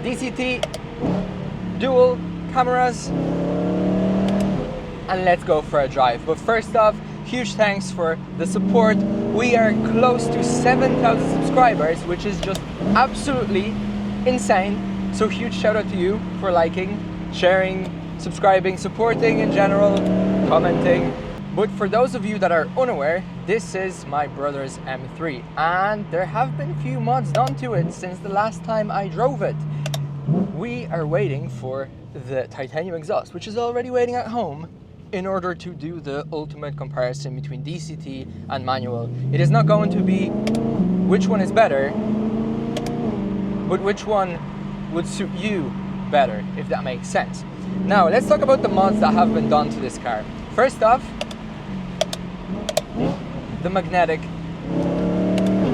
DCT, dual cameras, and let's go for a drive. But first off, huge thanks for the support. We are close to 7,000 subscribers, which is just absolutely insane. So huge shout out to you for liking, sharing, subscribing, supporting in general, commenting. But for those of you that are unaware, this is my brother's M3, and there have been a few mods done to it since the last time I drove it. We are waiting for the titanium exhaust, which is already waiting at home, in order to do the ultimate comparison between DCT and manual. It is not going to be which one is better, but which one would suit you better, if that makes sense. Now, let's talk about the mods that have been done to this car. First off, the magnetic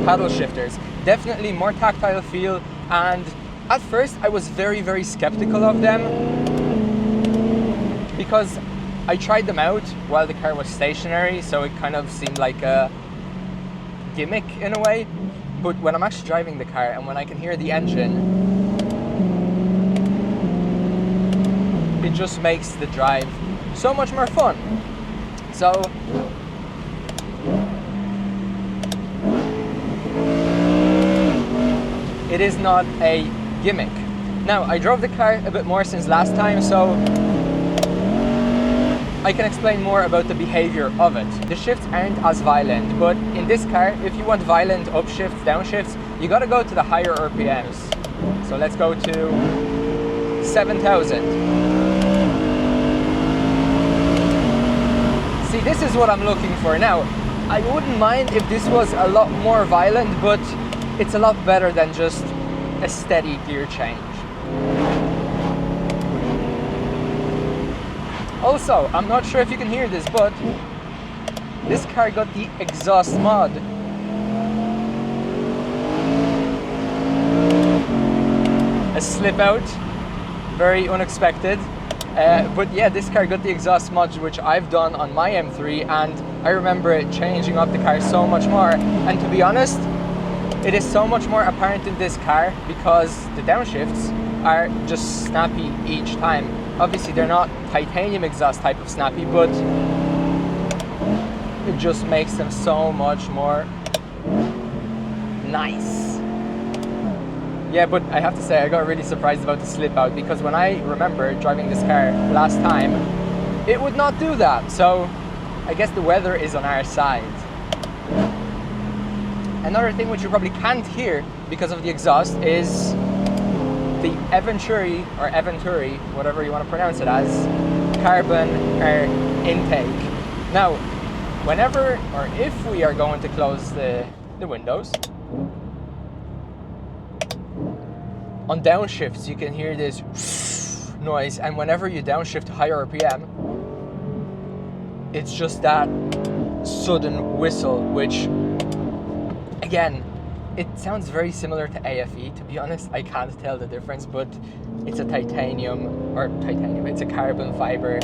paddle shifters. Definitely more tactile feel, and at first I was very skeptical of them because I tried them out while the car was stationary, so it kind of seemed like a gimmick in a way. But when I'm actually driving the car and when I can hear the engine, it just makes the drive so much more fun. So it is not a gimmick. Now, I drove the car a bit more since last time, so I can explain more about the behavior of it. The shifts aren't as violent, but in this car, if you want violent upshifts, downshifts, you gotta go to the higher RPMs. So let's go to 7,000. See, this is what I'm looking for. Now, I wouldn't mind if this was a lot more violent, but it's a lot better than just a steady gear change. Also, I'm not sure if you can hear this, but this car got the exhaust mod. A slip out, very unexpected. But yeah, this car got the exhaust mod, which I've done on my M3, and I remember it changing up the car so much more. And to be honest, it is so much more apparent in this car because the downshifts are just snappy each time. Obviously, they're not titanium exhaust type of snappy, but it just makes them so much more nice. Yeah, but I have to say, I got really surprised about the slip out, because when I remember driving this car last time, it would not do that. So I guess the weather is on our side. Another thing which you probably can't hear because of the exhaust is the Eventuri, whatever you want to pronounce it as, carbon air intake. Now, whenever or if we are going to close the windows, on downshifts you can hear this noise, and whenever you downshift to higher RPM, it's just that sudden whistle, which again, it sounds very similar to AFE. To be honest, I can't tell the difference, but it's a it's a carbon fiber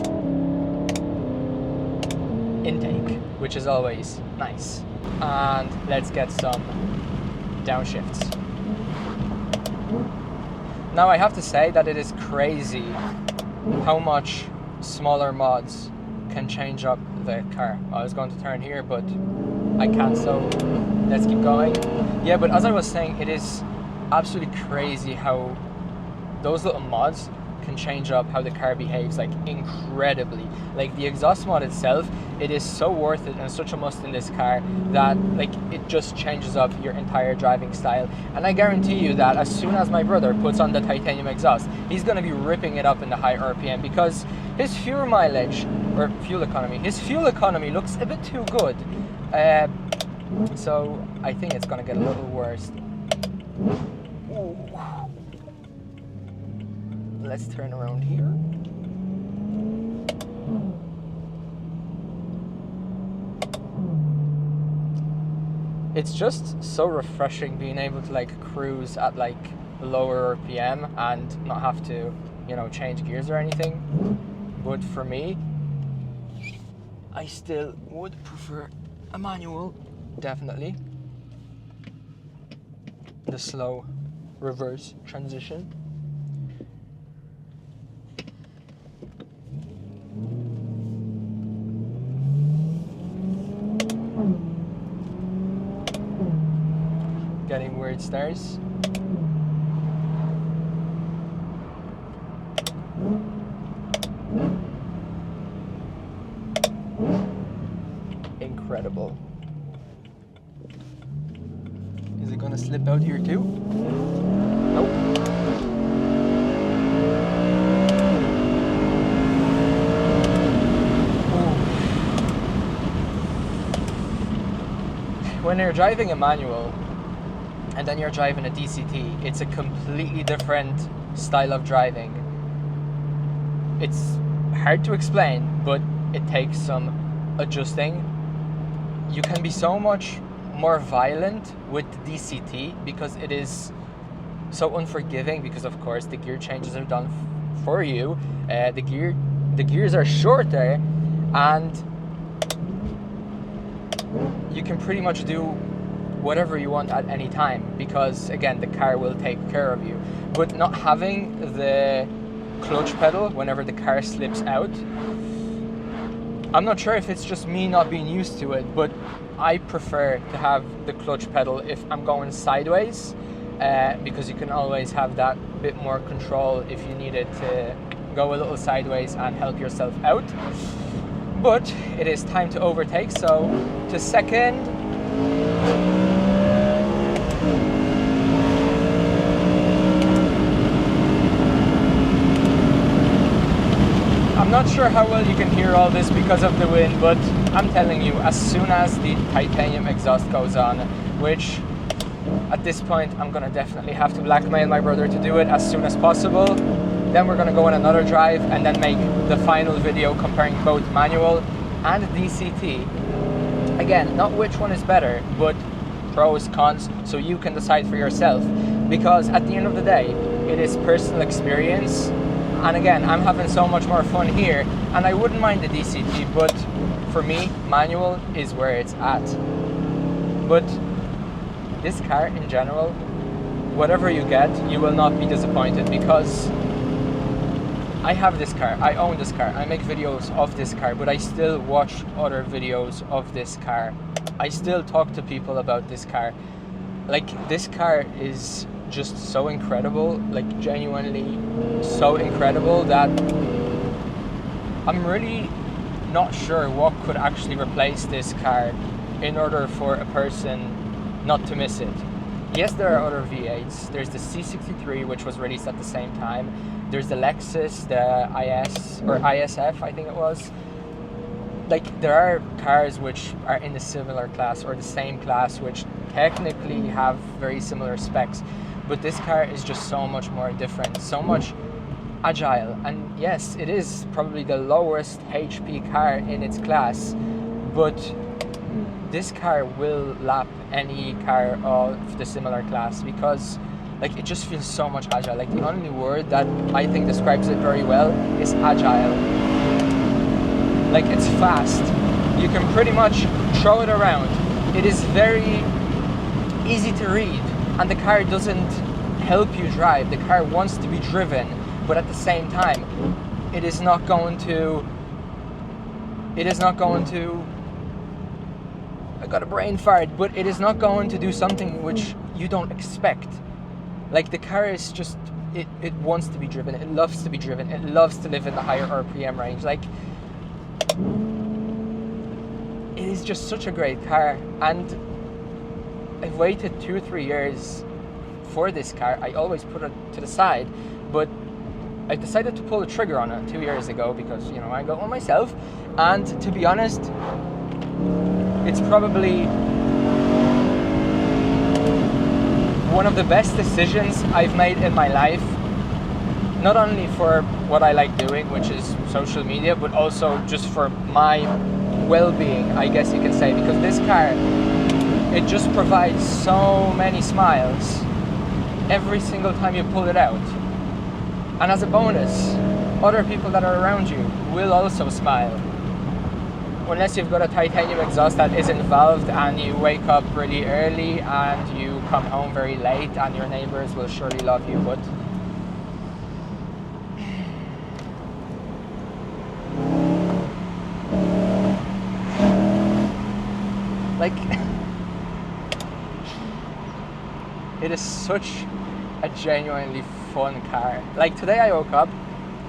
intake, which is always nice. And let's get some downshifts. Now, I have to say that it is crazy how much smaller mods can change up the car. I was going to turn here, but I can't, so let's keep going. Yeah, but as I was saying, it is absolutely crazy how those little mods can change up how the car behaves, like incredibly. Like the exhaust mod itself, it is so worth it and such a must in this car that like it just changes up your entire driving style. And I guarantee you that as soon as my brother puts on the titanium exhaust, he's going to be ripping it up in the high RPM, because his fuel mileage or fuel economy looks a bit too good. So I think it's going to get a little worse. Ooh. Let's turn around here. It's just so refreshing being able to like cruise at like lower RPM and not have to, you know, change gears or anything. But for me, I still would prefer a manual, definitely. The slow reverse transition. it starts. Incredible. Is it gonna slip out here too? Nope. When you're driving a manual and then you're driving a DCT, it's a completely different style of driving. It's hard to explain, but it takes some adjusting. You can be so much more violent with the DCT because it is so unforgiving, because of course the gear changes are done for you. The gears are shorter, and you can pretty much do whatever you want at any time, because again the car will take care of you. But not having the clutch pedal whenever the car slips out, I'm not sure if it's just me not being used to it, but I prefer to have the clutch pedal if I'm going sideways, because you can always have that bit more control if you needed to go a little sideways and help yourself out. But it is time to overtake, so to second. I'm not sure how well you can hear all this because of the wind, but I'm telling you, as soon as the titanium exhaust goes on, which at this point I'm gonna definitely have to blackmail my brother to do it as soon as possible, then we're gonna go on another drive and then make the final video comparing both manual and DCT. Again, not which one is better, but pros, cons, so you can decide for yourself, because at the end of the day, it is personal experience. And again, I'm having so much more fun here, and I wouldn't mind the DCT, but for me, manual is where it's at. But this car in general, whatever you get, you will not be disappointed, because I have this car, I own this car, I make videos of this car, but I still watch other videos of this car. I still talk to people about this car. Like, this car is just so incredible, like genuinely so incredible, that I'm really not sure what could actually replace this car in order for a person not to miss it. Yes, there are other V8s. There's the C63, which was released at the same time. There's the Lexus, the IS or ISF, I think it was. Like, there are cars which are in the similar class or the same class, which technically have very similar specs. But this car is just so much more different, so much agile. And yes, it is probably the lowest HP car in its class, but this car will lap any car of the similar class, because like, it just feels so much agile. Like, the only word that I think describes it very well is agile. Like, it's fast. You can pretty much throw it around. It is very easy to read, and the car doesn't help you drive. The car wants to be driven, but at the same time, it is not going to I got a brain fart, but it is not going to do something which you don't expect. Like, the car is just, it wants to be driven, it loves to be driven, it loves to live in the higher RPM range. Like, it is just such a great car, and I've waited 2 or 3 years for this car. I always put it to the side, but I decided to pull the trigger on it 2 years ago, because, you know, I got one myself, and to be honest, it's probably one of the best decisions I've made in my life, not only for what I like doing, which is social media, but also just for my well-being, I guess you can say, because this car, it just provides so many smiles every single time you pull it out. And as a bonus, other people that are around you will also smile. Unless you've got a titanium exhaust that is involved and you wake up really early and you come home very late, and your neighbors will surely love you, but it it is such a genuinely fun car. Like today I woke up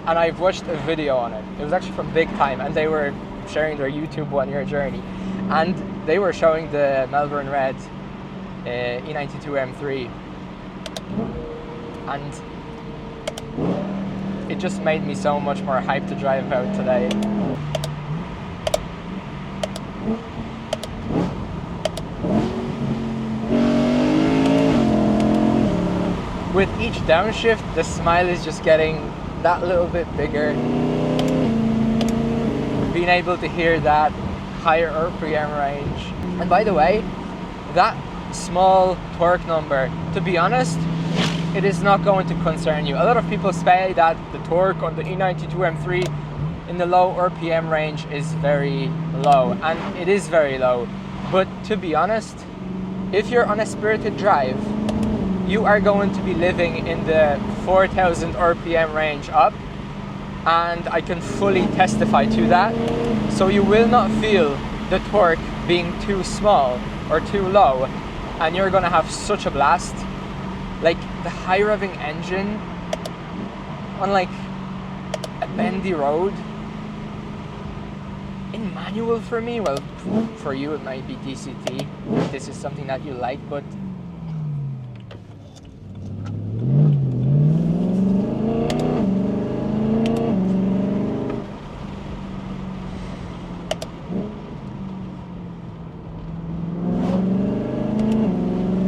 and I've watched a video on it. It was actually from Big Time, and they were sharing their YouTube 1 year journey, and they were showing the Melbourne Red E92 M3, and it just made me so much more hyped to drive out today. With each downshift, the smile is just getting that little bit bigger. Being able to hear that higher RPM range. And by the way, that small torque number, to be honest, it is not going to concern you. A lot of people say that the torque on the E92 M3 in the low RPM range is very low, and it is very low. But to be honest, if you're on a spirited drive, you are going to be living in the 4,000 RPM range up, and I can fully testify to that. So you will not feel the torque being too small or too low, and you're gonna have such a blast. Like the high revving engine on like a bendy road in manual for me, well, for you it might be DCT if this is something that you like, but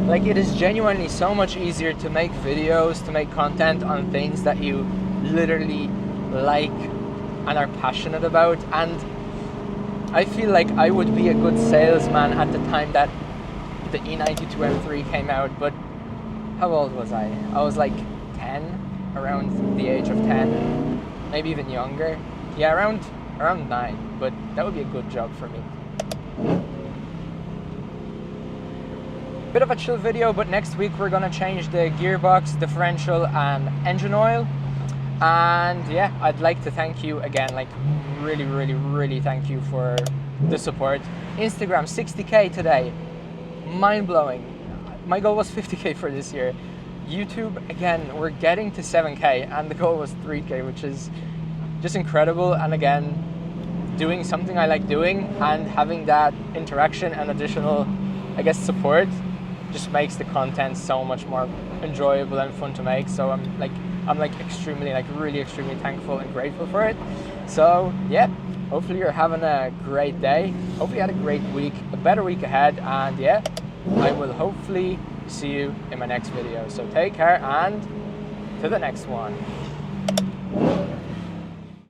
like it is genuinely so much easier to make videos, to make content on things that you literally like and are passionate about. And I feel like I would be a good salesman at the time that the E92 M3 came out, but how old was I? I was like 10, around the age of 10, maybe even younger. Yeah, around 9, but that would be a good job for me. Bit of a chill video, but next week we're gonna change the gearbox, differential and engine oil. And yeah, I'd like to thank you again, like really thank you for the support. Instagram 60k today, mind-blowing. My goal was 50k for this year. YouTube, again, we're getting to 7k, and the goal was 3k, which is just incredible. And again, doing something I like doing and having that interaction and additional, I guess, support just makes the content so much more enjoyable and fun to make. So I'm extremely, really extremely thankful and grateful for it. So yeah, hopefully you're having a great day. Hopefully you had a great week, a better week ahead. And yeah, I will hopefully see you in my next video. So take care, and to the next one.